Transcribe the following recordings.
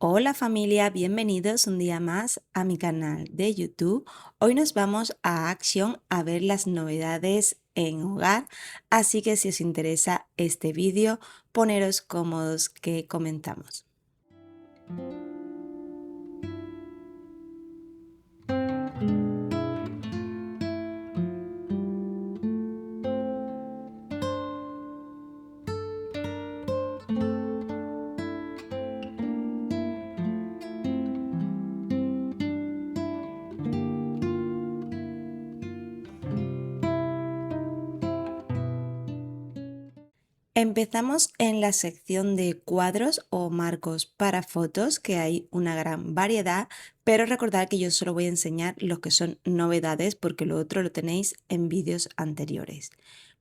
Hola familia, bienvenidos un día más a mi canal de YouTube. Hoy nos vamos a Action a ver las novedades en hogar, así que si os interesa este vídeo, poneros cómodos que comenzamos. Empezamos en la sección de cuadros o marcos para fotos, que hay una gran variedad, pero recordad que yo solo voy a enseñar los que son novedades porque lo otro lo tenéis en vídeos anteriores.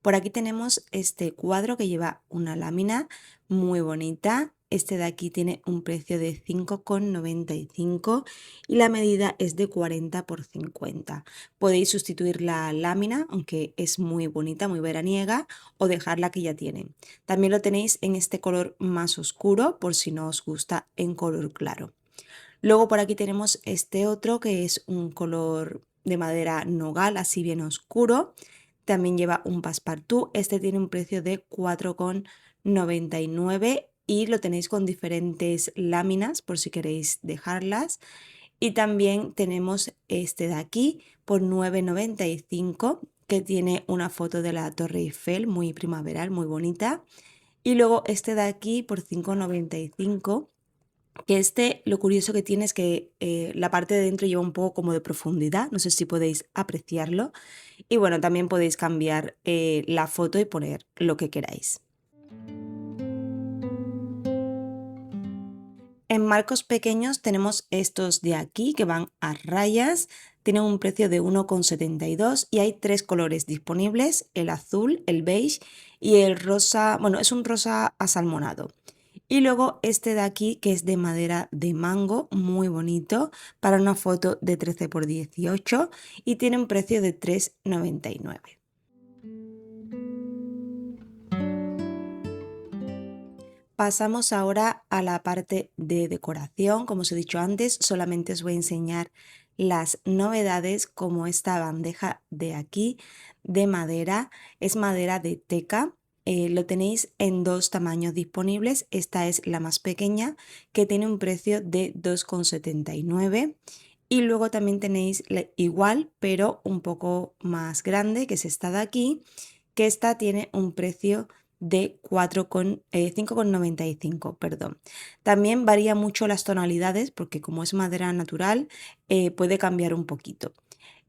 Por aquí tenemos este cuadro que lleva una lámina muy bonita. Este de aquí tiene un precio de 5,95 y la medida es de 40 por 50. Podéis sustituir la lámina, aunque es muy bonita, muy veraniega, o dejar la que ya tienen. También lo tenéis en este color más oscuro por si no os gusta en color claro. Luego por aquí tenemos este otro que es un color de madera nogal, así bien oscuro. También lleva un passepartout. Este tiene un precio de 4,99 y lo tenéis con diferentes láminas por si queréis dejarlas. Y también tenemos este de aquí por 9,95 que tiene una foto de la Torre Eiffel muy primaveral, muy bonita. Y luego este de aquí por 5,95 que este lo curioso que tiene es que la parte de dentro lleva un poco como de profundidad, no sé si podéis apreciarlo. Y bueno, también podéis cambiar la foto y poner lo que queráis. En marcos pequeños tenemos estos de aquí que van a rayas, tienen un precio de 1,72 y hay tres colores disponibles, el azul, el beige y el rosa, bueno, es un rosa asalmonado. Y luego este de aquí que es de madera de mango, muy bonito, para una foto de 13 por 18 y tiene un precio de 3,99. Pasamos ahora a la parte de decoración. Como os he dicho antes, solamente os voy a enseñar las novedades como esta bandeja de aquí de madera. Es madera de teca. Lo tenéis en dos tamaños disponibles. Esta es la más pequeña que tiene un precio de 2,79. Y luego también tenéis la igual pero un poco más grande que es esta de aquí, que esta tiene un precio de 5,95, perdón. También varía mucho las tonalidades porque como es madera natural puede cambiar un poquito.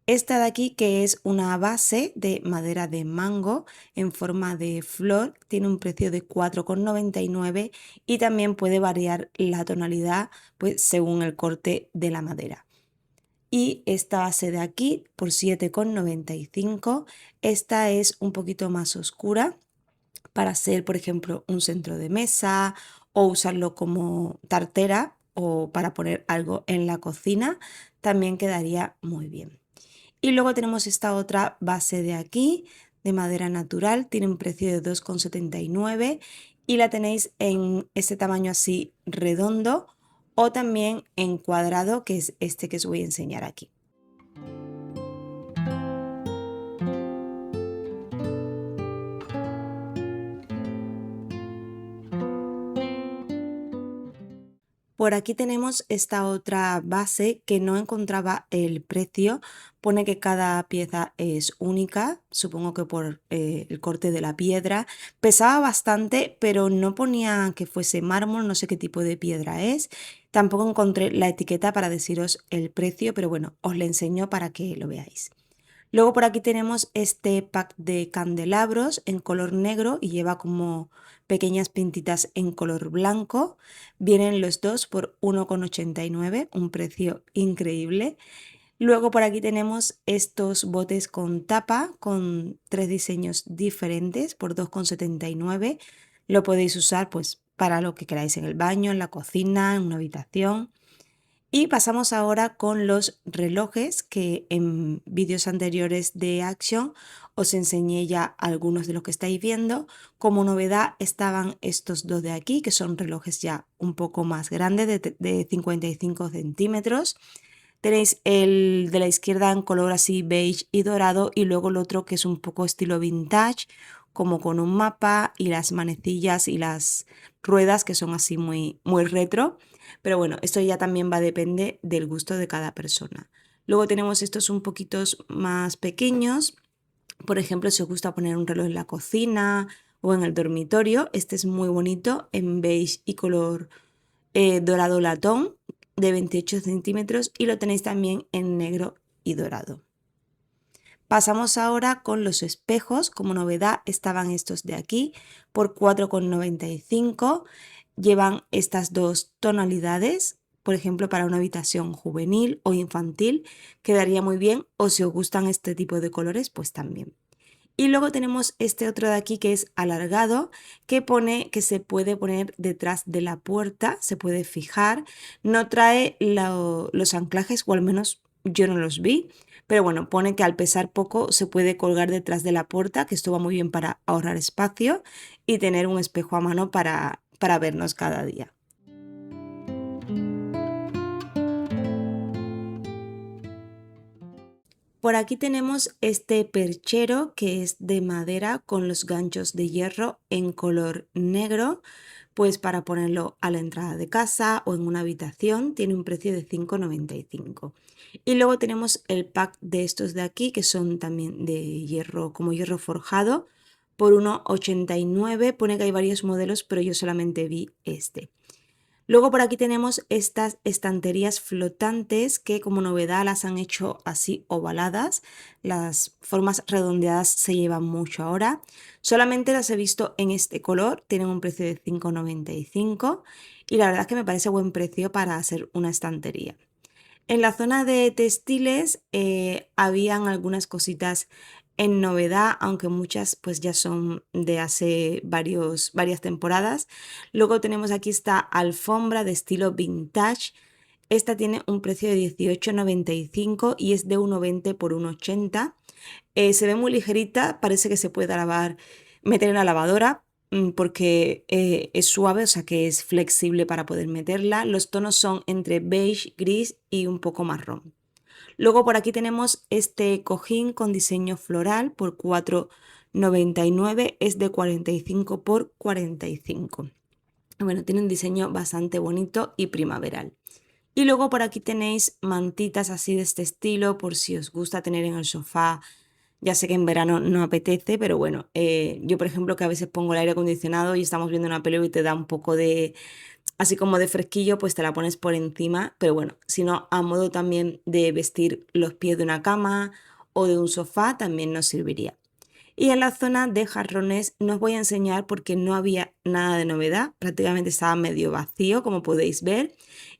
Esta de aquí que es una base de madera de mango en forma de flor tiene un precio de 4,99 y también puede variar la tonalidad pues según el corte de la madera. Y esta base de aquí por 7,95, esta es un poquito más oscura para hacer, por ejemplo, un centro de mesa o usarlo como tartera o para poner algo en la cocina, también quedaría muy bien. Y luego tenemos esta otra base de aquí, de madera natural, tiene un precio de 2,79 y la tenéis en este tamaño así redondo o también en cuadrado, que es este que os voy a enseñar aquí. Por aquí tenemos esta otra base que no encontraba el precio. Pone que cada pieza es única, supongo que por el corte de la piedra. Pesaba bastante, pero no ponía que fuese mármol, no sé qué tipo de piedra es. Tampoco encontré la etiqueta para deciros el precio, pero bueno, os la enseño para que lo veáis. Luego por aquí tenemos este pack de candelabros en color negro y lleva como pequeñas pintitas en color blanco. Vienen los dos por 1,89, un precio increíble. Luego por aquí tenemos estos botes con tapa con tres diseños diferentes por 2,79. Lo podéis usar pues para lo que queráis en el baño, en la cocina, en una habitación. Y pasamos ahora con los relojes que en vídeos anteriores de Action os enseñé ya algunos de los que estáis viendo. Como novedad estaban estos dos de aquí, que son relojes ya un poco más grandes, de 55 centímetros. Tenéis el de la izquierda en color así beige y dorado, y luego el otro que es un poco estilo vintage, como con un mapa y las manecillas y las ruedas que son así muy retro. Pero bueno, esto ya también va a depender del gusto de cada persona. Luego tenemos estos un poquito más pequeños. Por ejemplo, si os gusta poner un reloj en la cocina o en el dormitorio, este es muy bonito en beige y color dorado latón de 28 centímetros, y lo tenéis también en negro y dorado. Pasamos ahora con los espejos. Como novedad estaban estos de aquí por 4,95. Llevan estas dos tonalidades, por ejemplo para una habitación juvenil o infantil quedaría muy bien, o si os gustan este tipo de colores pues también. Y luego tenemos este otro de aquí que es alargado, que pone que se puede poner detrás de la puerta, se puede fijar. No trae los anclajes, o al menos yo no los vi, pero bueno, pone que al pesar poco se puede colgar detrás de la puerta, que esto va muy bien para ahorrar espacio y tener un espejo a mano para vernos cada día. Por aquí tenemos este perchero que es de madera con los ganchos de hierro en color negro, pues para ponerlo a la entrada de casa o en una habitación. Tiene un precio de 5,95. Y luego tenemos el pack de estos de aquí que son también de hierro, como hierro forjado, por 1,89. Pone que hay varios modelos, pero yo solamente vi este. Luego por aquí tenemos estas estanterías flotantes que como novedad las han hecho así ovaladas. Las formas redondeadas se llevan mucho ahora. Solamente las he visto en este color, tienen un precio de 5,95, y la verdad es que me parece buen precio para hacer una estantería. En la zona de textiles habían algunas cositas en novedad, aunque muchas pues ya son de hace varias temporadas. Luego tenemos aquí esta alfombra de estilo vintage. Esta tiene un precio de 18,95 y es de 1,20 por 1,80. Se ve muy ligerita, parece que se puede lavar, meter en la lavadora, porque es suave, o sea que es flexible para poder meterla. Los tonos son entre beige, gris y un poco marrón. Luego por aquí tenemos este cojín con diseño floral por 4,99, es de 45 por 45. Bueno, tiene un diseño bastante bonito y primaveral. Y luego por aquí tenéis mantitas así de este estilo por si os gusta tener en el sofá. Ya sé que en verano no apetece, pero bueno, yo por ejemplo que a veces pongo el aire acondicionado y estamos viendo una película y te da un poco de, así como de fresquillo, pues te la pones por encima, pero bueno, si no, a modo también de vestir los pies de una cama o de un sofá también nos serviría. Y en la zona de jarrones no os voy a enseñar porque no había nada de novedad, prácticamente estaba medio vacío como podéis ver,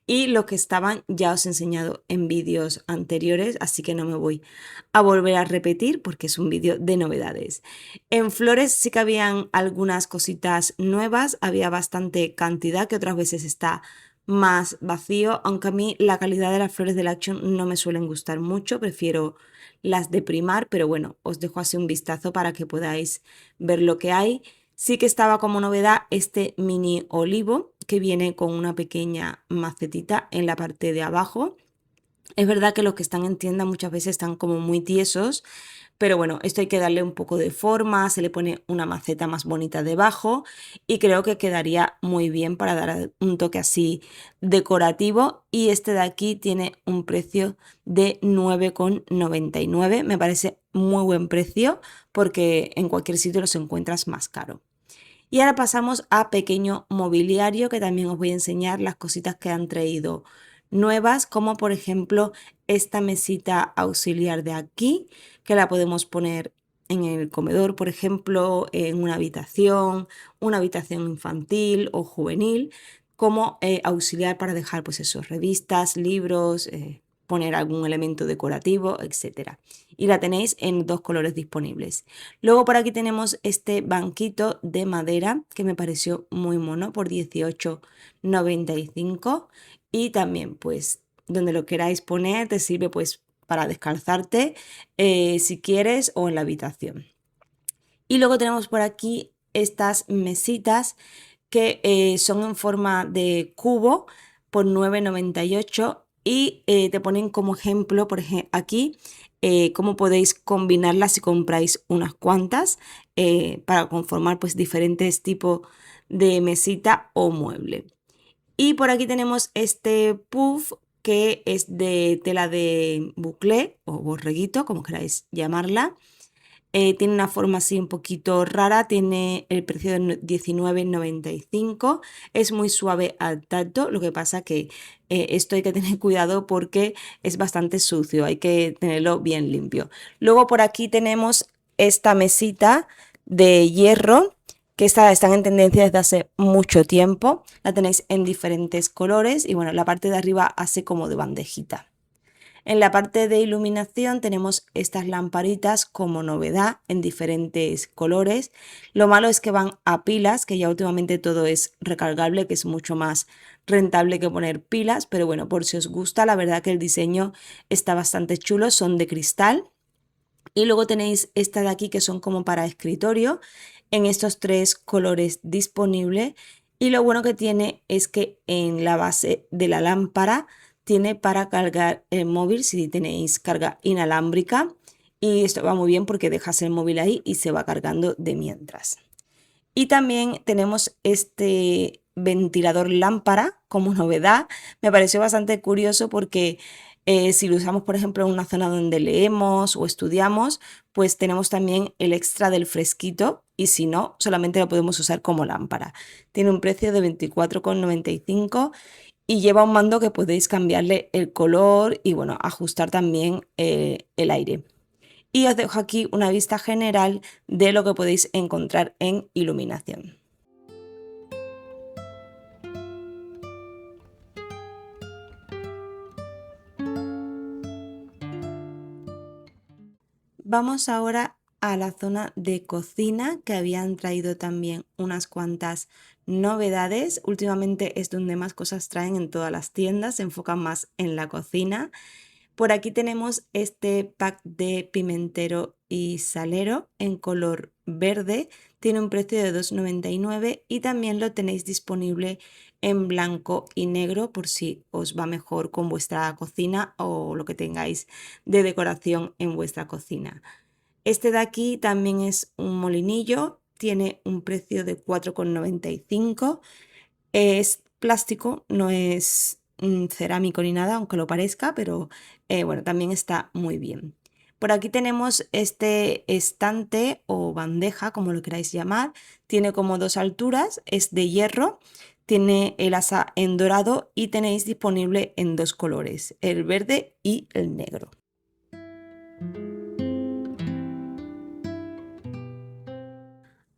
y los que estaban ya os he enseñado en vídeos anteriores, así que no me voy a volver a repetir porque es un vídeo de novedades. En flores sí que habían algunas cositas nuevas, había bastante cantidad, que otras veces está más vacío, aunque a mí la calidad de las flores del Action no me suelen gustar mucho, prefiero las de primar, pero bueno, os dejo así un vistazo para que podáis ver lo que hay. Sí que estaba como novedad este mini olivo que viene con una pequeña macetita en la parte de abajo. Es verdad que los que están en tienda muchas veces están como muy tiesos, pero bueno, esto hay que darle un poco de forma, se le pone una maceta más bonita debajo y creo que quedaría muy bien para dar un toque así decorativo. Y este de aquí tiene un precio de 9,99. Me parece muy buen precio porque en cualquier sitio los encuentras más caro. Y ahora pasamos a pequeño mobiliario, que también os voy a enseñar las cositas que han traído nuevas, como por ejemplo esta mesita auxiliar de aquí, que la podemos poner en el comedor, por ejemplo, en una habitación infantil o juvenil, como auxiliar para dejar pues esos revistas, libros, poner algún elemento decorativo, etcétera. Y la tenéis en dos colores disponibles. Luego por aquí tenemos este banquito de madera que me pareció muy mono por 18,95, y también pues donde lo queráis poner, te sirve pues para descalzarte si quieres o en la habitación. Y luego tenemos por aquí estas mesitas que son en forma de cubo por 9,98 y te ponen como ejemplo, por ejemplo, aquí cómo podéis combinarlas si compráis unas cuantas para conformar pues diferentes tipos de mesita o mueble. Y por aquí tenemos este puff que es de tela de buclé o borreguito, como queráis llamarla. Tiene una forma así un poquito rara, tiene el precio de 19,95. Es muy suave al tacto, lo que pasa que esto hay que tener cuidado porque es bastante sucio, hay que tenerlo bien limpio. Luego por aquí tenemos esta mesita de hierro que están en tendencia desde hace mucho tiempo. La tenéis en diferentes colores y bueno, la parte de arriba hace como de bandejita. En la parte de iluminación tenemos estas lamparitas como novedad en diferentes colores. Lo malo es que van a pilas, que ya últimamente todo es recargable, que es mucho más rentable que poner pilas, pero bueno, por si os gusta, la verdad que el diseño está bastante chulo, son de cristal. Y luego tenéis esta de aquí que son como para escritorio en estos tres colores disponibles. Y lo bueno que tiene es que en la base de la lámpara tiene para cargar el móvil si tenéis carga inalámbrica. Y esto va muy bien porque dejas el móvil ahí y se va cargando de mientras. Y también tenemos este ventilador lámpara como novedad. Me pareció bastante curioso porque si lo usamos, por ejemplo, en una zona donde leemos o estudiamos, pues tenemos también el extra del fresquito y si no, solamente lo podemos usar como lámpara. Tiene un precio de 24,95 y lleva un mando que podéis cambiarle el color y bueno, ajustar también el aire. Y os dejo aquí una vista general de lo que podéis encontrar en iluminación. Vamos ahora a la zona de cocina, que habían traído también unas cuantas novedades. Últimamente es donde más cosas traen en todas las tiendas, se enfocan más en la cocina. Por aquí tenemos este pack de pimentero y salero en color verde. Tiene un precio de 2,99 y también lo tenéis disponible en blanco y negro por si os va mejor con vuestra cocina o lo que tengáis de decoración en vuestra cocina. Este de aquí también es un molinillo, tiene un precio de 4,95. Es plástico, no es cerámico ni nada, aunque lo parezca, pero bueno, también está muy bien. Por aquí tenemos este estante o bandeja, como lo queráis llamar. Tiene como dos alturas, es de hierro, tiene el asa en dorado y tenéis disponible en dos colores, el verde y el negro.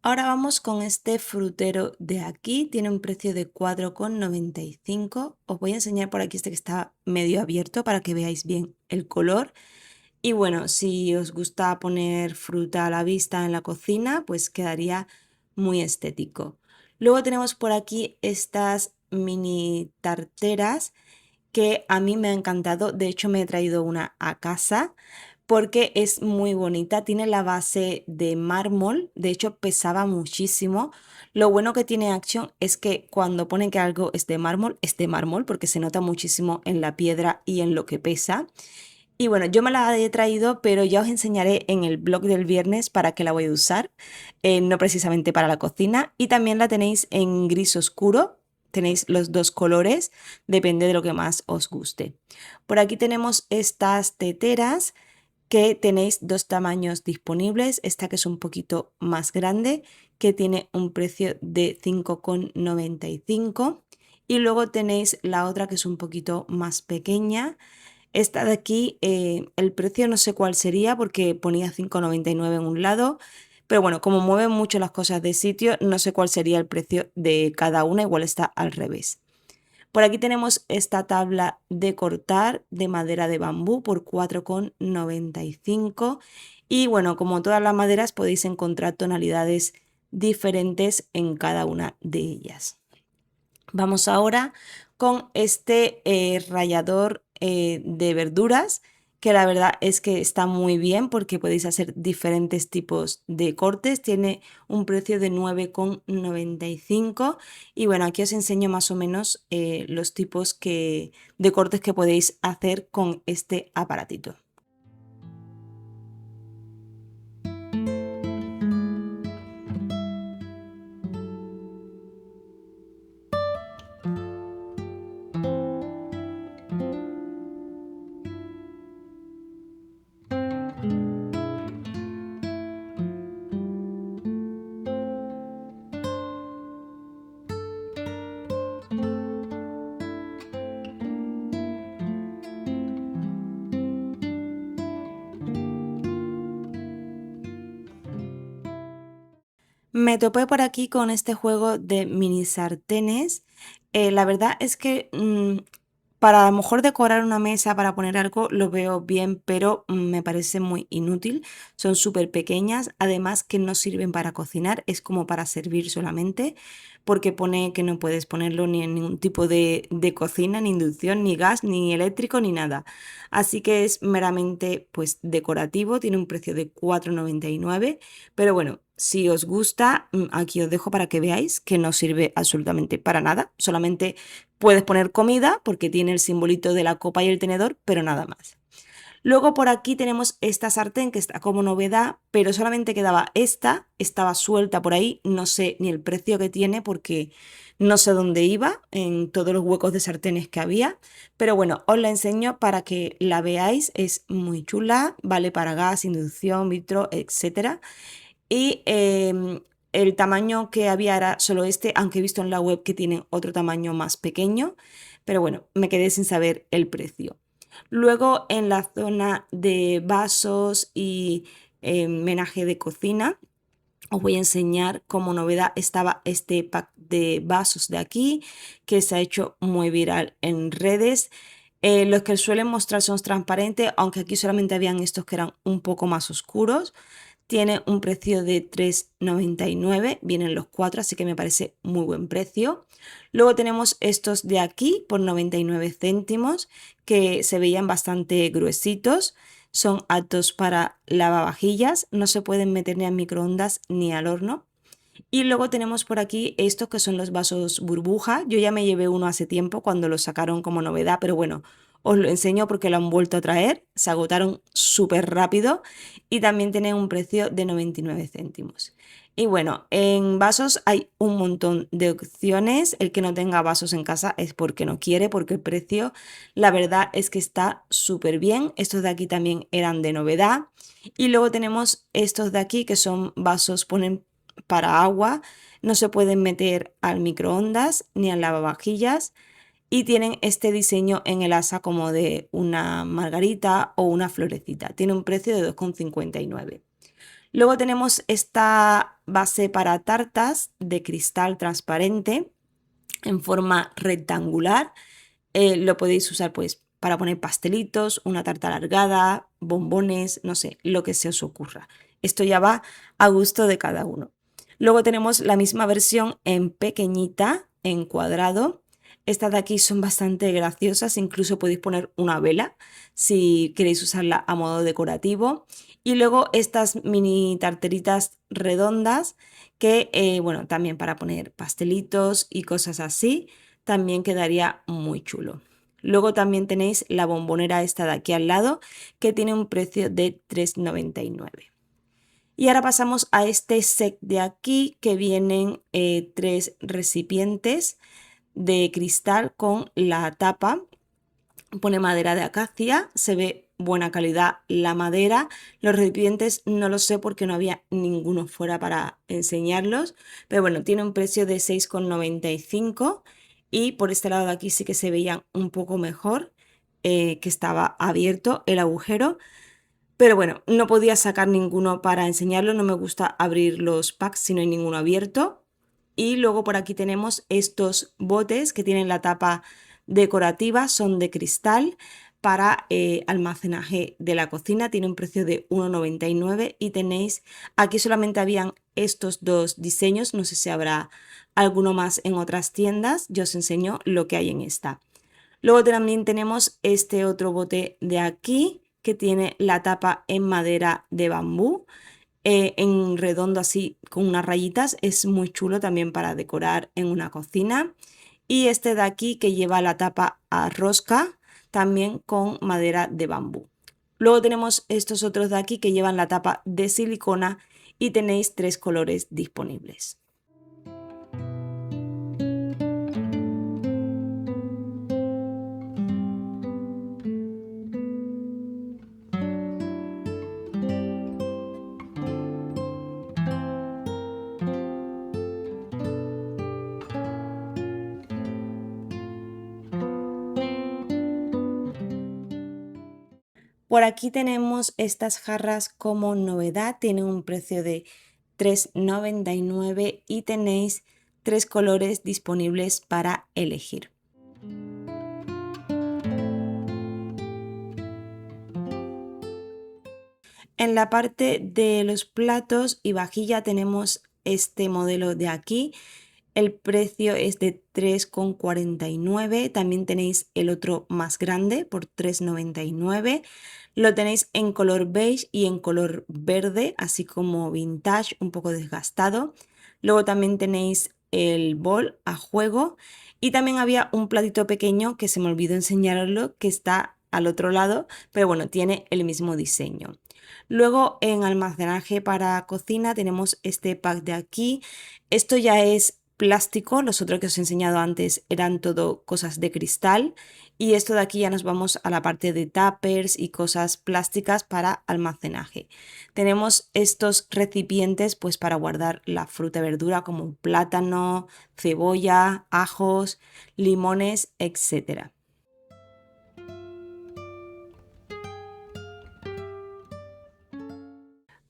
Ahora vamos con este frutero de aquí, tiene un precio de 4,95. Os voy a enseñar por aquí este que está medio abierto para que veáis bien el color. Y bueno, si os gusta poner fruta a la vista en la cocina, pues quedaría muy estético. Luego tenemos por aquí estas mini tarteras que a mí me ha encantado. De hecho, me he traído una a casa porque es muy bonita. Tiene la base de mármol, de hecho pesaba muchísimo. Lo bueno que tiene Action es que cuando ponen que algo es de mármol porque se nota muchísimo en la piedra y en lo que pesa. Y bueno, yo me la he traído, pero ya os enseñaré en el blog del viernes para qué la voy a usar, no precisamente para la cocina. Y también la tenéis en gris oscuro, tenéis los dos colores, depende de lo que más os guste. Por aquí tenemos estas teteras que tenéis dos tamaños disponibles, esta que es un poquito más grande, que tiene un precio de 5,95 y luego tenéis la otra que es un poquito más pequeña. Esta de aquí, el precio no sé cuál sería porque ponía 5,99 en un lado, pero bueno, como mueven mucho las cosas de sitio, no sé cuál sería el precio de cada una, igual está al revés. Por aquí tenemos esta tabla de cortar de madera de bambú por 4,95 y bueno, como todas las maderas podéis encontrar tonalidades diferentes en cada una de ellas. Vamos ahora con este rallador de verduras, que la verdad es que está muy bien porque podéis hacer diferentes tipos de cortes. Tiene un precio de 9,95 y bueno, aquí os enseño más o menos los tipos de cortes que podéis hacer con este aparatito. Me topé por aquí con este juego de mini sartenes. La verdad es que para a lo mejor decorar una mesa, para poner algo, lo veo bien, pero me parece muy inútil. Son súper pequeñas, además que no sirven para cocinar, es como para servir solamente, porque pone que no puedes ponerlo ni en ningún tipo de cocina, ni inducción, ni gas, ni eléctrico, ni nada. Así que es meramente pues decorativo, tiene un precio de 4,99, pero bueno, si os gusta, aquí os dejo para que veáis que no sirve absolutamente para nada, solamente puedes poner comida porque tiene el simbolito de la copa y el tenedor, pero nada más. Luego por aquí tenemos esta sartén que está como novedad, pero solamente quedaba esta, estaba suelta por ahí, no sé ni el precio que tiene porque no sé dónde iba, en todos los huecos de sartenes que había, pero bueno, os la enseño para que la veáis, es muy chula, vale para gas, inducción, vitro, etcétera. Y el tamaño que había era solo este, aunque he visto en la web que tienen otro tamaño más pequeño, pero bueno, me quedé sin saber el precio. Luego en la zona de vasos y menaje de cocina, os voy a enseñar como novedad estaba este pack de vasos de aquí, que se ha hecho muy viral en redes. Los que suelen mostrar son transparentes, aunque aquí solamente habían estos que eran un poco más oscuros. Tiene un precio de 3,99, vienen los cuatro, así que me parece muy buen precio. Luego tenemos estos de aquí por 99 céntimos, que se veían bastante gruesitos. Son aptos para lavavajillas, no se pueden meter ni al microondas ni al horno. Y luego tenemos por aquí estos que son los vasos burbuja. Yo ya me llevé uno hace tiempo cuando lo sacaron como novedad, pero bueno, os lo enseño porque lo han vuelto a traer. Se agotaron súper rápido y también tienen un precio de 99 céntimos. Y bueno, en vasos hay un montón de opciones. El que no tenga vasos en casa es porque no quiere, porque el precio, la verdad es que está súper bien. Estos de aquí también eran de novedad. Y luego tenemos estos de aquí que son vasos, ponen para agua, no se pueden meter al microondas ni al lavavajillas y tienen este diseño en el asa como de una margarita o una florecita. Tiene un precio de 2,59. Luego tenemos esta base para tartas de cristal transparente en forma rectangular. Lo podéis usar pues para poner pastelitos, una tarta alargada, bombones, no sé, lo que se os ocurra. Esto ya va a gusto de cada uno. Luego tenemos la misma versión en pequeñita, en cuadrado. Estas de aquí son bastante graciosas, incluso podéis poner una vela si queréis usarla a modo decorativo. Y luego estas mini tarteritas redondas que, bueno, también para poner pastelitos y cosas así, también quedaría muy chulo. Luego también tenéis la bombonera esta de aquí al lado que tiene un precio de 3,99. Y ahora pasamos a este set de aquí que vienen tres recipientes de cristal con la tapa. Pone madera de acacia, se ve buena calidad la madera. Los recipientes no lo sé porque no había ninguno fuera para enseñarlos, pero bueno, tiene un precio de 6,95 y por este lado de aquí sí que se veían un poco mejor, que estaba abierto el agujero. Pero bueno, no podía sacar ninguno para enseñarlo, no me gusta abrir los packs si no hay ninguno abierto. Y luego por aquí tenemos estos botes que tienen la tapa decorativa, son de cristal para almacenaje de la cocina, tiene un precio de 1,99 y tenéis, aquí solamente habían estos dos diseños, no sé si habrá alguno más en otras tiendas, yo os enseño lo que hay en esta. Luego también tenemos este otro bote de aquí que tiene la tapa en madera de bambú, en redondo así con unas rayitas. Es muy chulo también para decorar en una cocina. Y este de aquí que lleva la tapa a rosca, también con madera de bambú. Luego tenemos estos otros de aquí que llevan la tapa de silicona y tenéis 3 colores disponibles. Por aquí tenemos estas jarras como novedad, tienen un precio de 3,99 y tenéis 3 colores disponibles para elegir. En la parte de los platos y vajilla tenemos este modelo de aquí. El precio es de 3,49. También tenéis el otro más grande por 3,99. Lo tenéis en color beige y en color verde, así como vintage, un poco desgastado. Luego también tenéis el bol a juego. Y también había un platito pequeño que se me olvidó enseñaroslo, que está al otro lado, pero bueno, tiene el mismo diseño. Luego en almacenaje para cocina tenemos este pack de aquí. Esto ya es plástico, los otros que os he enseñado antes eran todo cosas de cristal y esto de aquí ya nos vamos a la parte de tuppers y cosas plásticas para almacenaje. Tenemos estos recipientes pues para guardar la fruta y verdura como plátano, cebolla, ajos, limones, etcétera.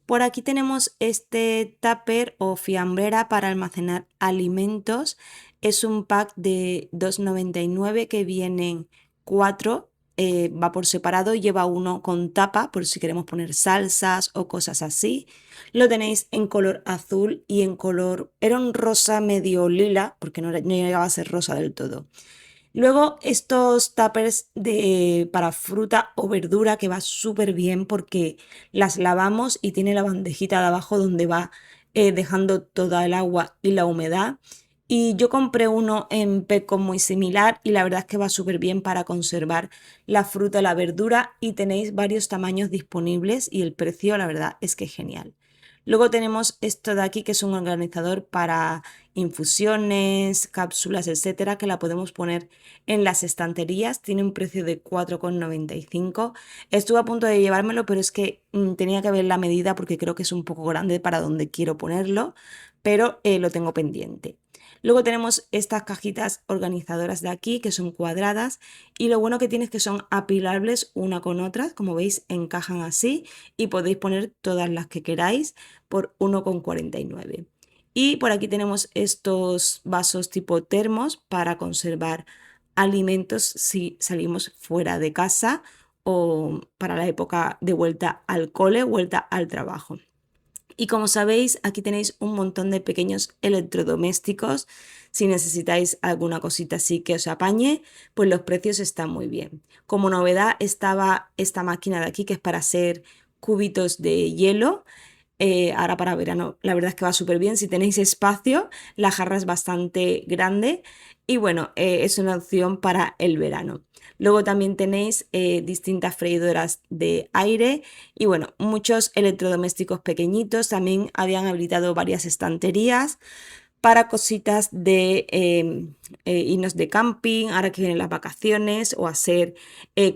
Por aquí tenemos este tupper o fiambrera para almacenar alimentos. Es un pack de 2,99 que vienen 4, va por separado, lleva uno con tapa por si queremos poner salsas o cosas así. Lo tenéis en color azul y en color, era un rosa medio lila, porque no llegaba a ser rosa del todo. Luego estos tuppers para fruta o verdura que va súper bien porque las lavamos y tiene la bandejita de abajo donde va dejando toda el agua y la humedad. Y yo compré uno en Peco muy similar y la verdad es que va súper bien para conservar la fruta y la verdura y tenéis varios tamaños disponibles y el precio la verdad es que es genial. Luego tenemos esto de aquí que es un organizador para infusiones, cápsulas, etcétera, que la podemos poner en las estanterías. Tiene un precio de 4,95. Estuve a punto de llevármelo, pero es que tenía que ver la medida porque creo que es un poco grande para donde quiero ponerlo, pero lo tengo pendiente. Luego tenemos estas cajitas organizadoras de aquí que son cuadradas y lo bueno que tiene es que son apilables una con otra, como veis encajan así y podéis poner todas las que queráis por 1,49. Y por aquí tenemos estos vasos tipo termos para conservar alimentos si salimos fuera de casa o para la época de vuelta al cole, vuelta al trabajo. Y como sabéis, aquí tenéis un montón de pequeños electrodomésticos. Si necesitáis alguna cosita así que os apañe, pues los precios están muy bien. Como novedad estaba esta máquina de aquí que es para hacer cubitos de hielo. Ahora para verano la verdad es que va súper bien. Si tenéis espacio, la jarra es bastante grande y bueno, es una opción para el verano. Luego también tenéis distintas freidoras de aire y bueno, muchos electrodomésticos pequeñitos. También habían habilitado varias estanterías para cositas de irnos de camping, ahora que vienen las vacaciones o hacer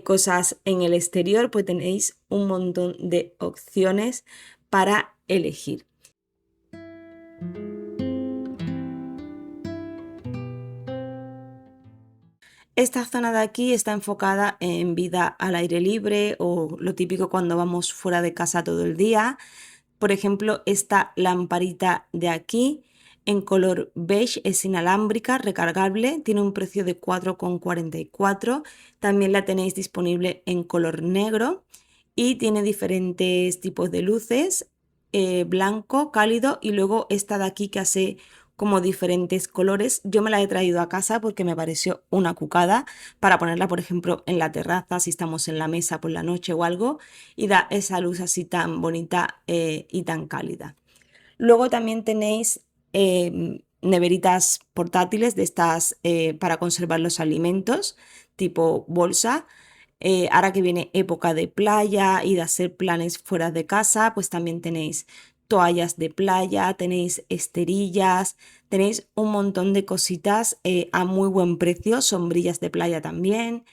cosas en el exterior, pues tenéis un montón de opciones para elegir. Esta zona de aquí está enfocada en vida al aire libre o lo típico cuando vamos fuera de casa todo el día. Por ejemplo, esta lamparita de aquí en color beige es inalámbrica, recargable, tiene un precio de 4,44. También la tenéis disponible en color negro y tiene diferentes tipos de luces, blanco, cálido y luego esta de aquí que hace como diferentes colores. Yo me la he traído a casa porque me pareció una cucada para ponerla, por ejemplo, en la terraza, si estamos en la mesa por la noche o algo, y da esa luz así tan bonita y tan cálida. Luego también tenéis neveritas portátiles de estas para conservar los alimentos, tipo bolsa. Ahora que viene época de playa y de hacer planes fuera de casa, pues también tenéis toallas de playa, tenéis esterillas, tenéis un montón de cositas a muy buen precio, sombrillas de playa también.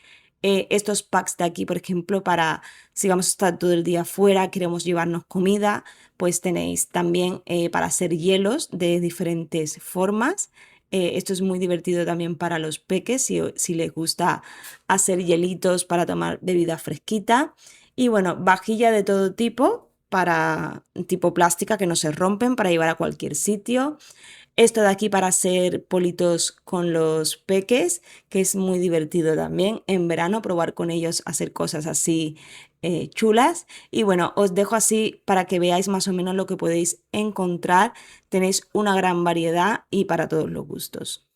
Estos packs de aquí, por ejemplo, para si vamos a estar todo el día fuera, queremos llevarnos comida, pues tenéis también para hacer hielos de diferentes formas. Esto es muy divertido también para los peques si les gusta hacer hielitos para tomar bebida fresquita. Y bueno, vajilla de todo tipo para tipo plástica que no se rompen para llevar a cualquier sitio. Esto de aquí para hacer politos con los peques, que es muy divertido también en verano probar con ellos hacer cosas así chulas. Y bueno, os dejo así para que veáis más o menos lo que podéis encontrar. Tenéis una gran variedad y para todos los gustos.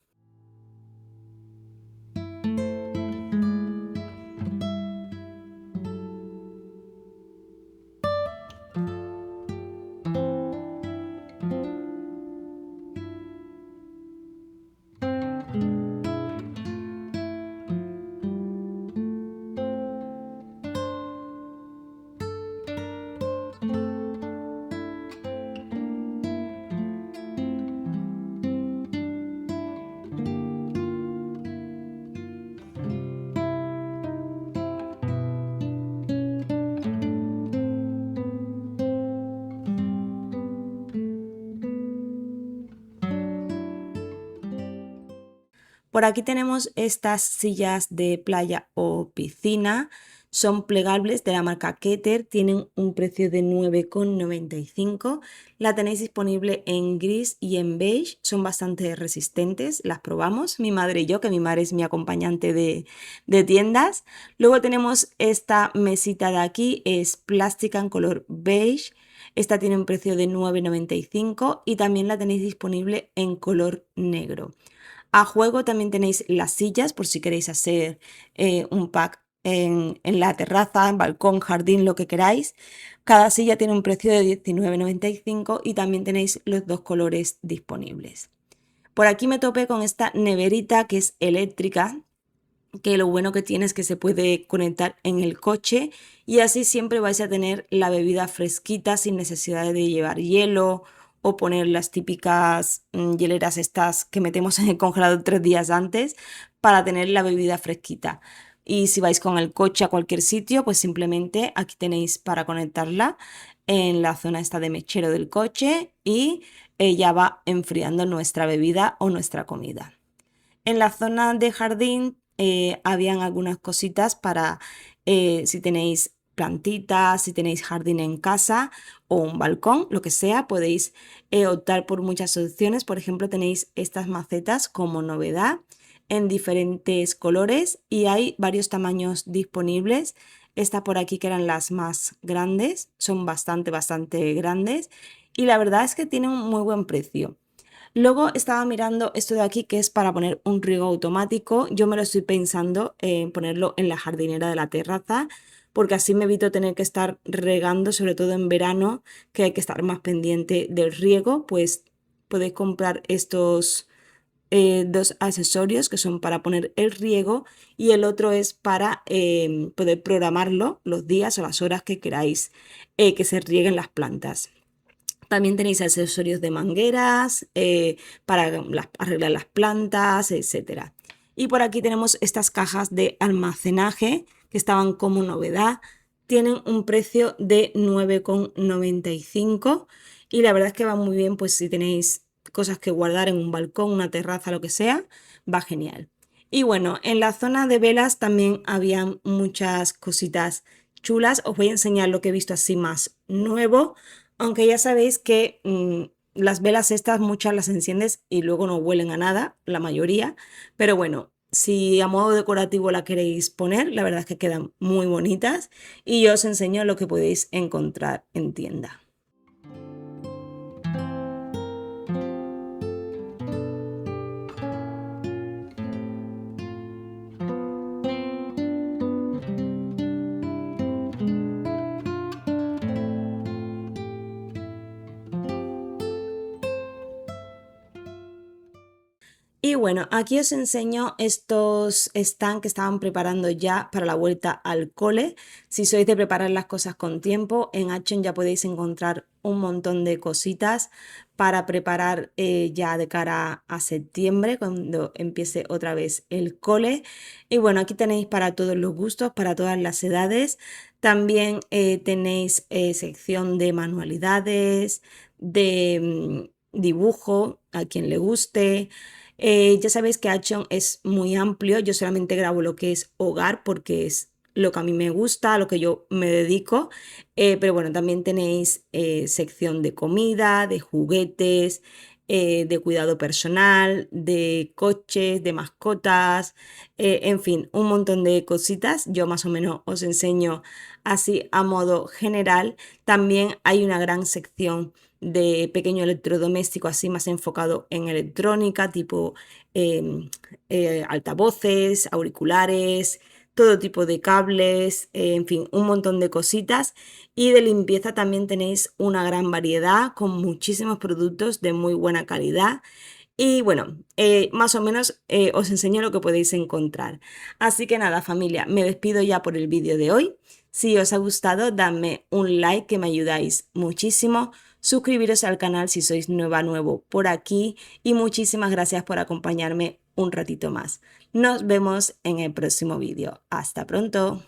Por aquí tenemos estas sillas de playa o piscina. Son plegables de la marca Keter, tienen un precio de 9,95. La tenéis disponible en gris y en beige, son bastante resistentes, las probamos, mi madre y yo, que mi madre es mi acompañante de tiendas. Luego tenemos esta mesita de aquí, es plástica en color beige. Esta tiene un precio de 9,95 y también la tenéis disponible en color negro. A juego también tenéis las sillas por si queréis hacer un pack en la terraza, en balcón, jardín, lo que queráis. Cada silla tiene un precio de 19,95 y también tenéis los dos colores disponibles. Por aquí me topé con esta neverita que es eléctrica, que lo bueno que tiene es que se puede conectar en el coche y así siempre vais a tener la bebida fresquita sin necesidad de llevar hielo o poner las típicas hieleras estas que metemos en el congelador 3 días antes para tener la bebida fresquita. Y si vais con el coche a cualquier sitio, pues simplemente aquí tenéis para conectarla en la zona esta de mechero del coche y ya va enfriando nuestra bebida o nuestra comida. En la zona de jardín habían algunas cositas para si tenéis plantitas, si tenéis jardín en casa o un balcón, lo que sea, podéis optar por muchas opciones. Por ejemplo, tenéis estas macetas como novedad en diferentes colores y hay varios tamaños disponibles. Esta por aquí que eran las más grandes, son bastante grandes y la verdad es que tienen un muy buen precio. Luego estaba mirando esto de aquí que es para poner un riego automático. Yo me lo estoy pensando en ponerlo en la jardinera de la terraza porque así me evito tener que estar regando, sobre todo en verano, que hay que estar más pendiente del riego. Pues podéis comprar estos dos accesorios que son para poner el riego y el otro es para poder programarlo los días o las horas que queráis que se rieguen las plantas. También tenéis accesorios de mangueras para arreglar las plantas, etcétera. Y por aquí tenemos estas cajas de almacenaje que estaban como novedad. Tienen un precio de 9,95 y la verdad es que va muy bien, pues si tenéis cosas que guardar en un balcón, una terraza, lo que sea, va genial. Y bueno, en la zona de velas también había muchas cositas chulas. Os voy a enseñar lo que he visto así más nuevo, aunque ya sabéis que las velas estas muchas las enciendes y luego no huelen a nada, la mayoría. Pero bueno, si a modo decorativo la queréis poner, la verdad es que quedan muy bonitas y yo os enseño lo que podéis encontrar en tienda. Y bueno, aquí os enseño estos stands que estaban preparando ya para la vuelta al cole. Si sois de preparar las cosas con tiempo, en Action ya podéis encontrar un montón de cositas para preparar ya de cara a septiembre, cuando empiece otra vez el cole. Y bueno, aquí tenéis para todos los gustos, para todas las edades. También tenéis sección de manualidades, de dibujo, a quien le guste. Ya sabéis que Action es muy amplio, yo solamente grabo lo que es hogar porque es lo que a mí me gusta, a lo que yo me dedico, pero bueno, también tenéis sección de comida, de juguetes, de cuidado personal, de coches, de mascotas, en fin, un montón de cositas. Yo más o menos os enseño así a modo general. También hay una gran sección de pequeño electrodoméstico así más enfocado en electrónica, tipo altavoces, auriculares, todo tipo de cables, en fin, un montón de cositas. Y de limpieza también tenéis una gran variedad con muchísimos productos de muy buena calidad. Y bueno, más o menos os enseño lo que podéis encontrar. Así que nada, familia, me despido ya por el vídeo de hoy. Si os ha gustado, dadme un like que me ayudáis muchísimo. Suscribiros al canal si sois nuevo por aquí y muchísimas gracias por acompañarme un ratito más. Nos vemos en el próximo vídeo. Hasta pronto.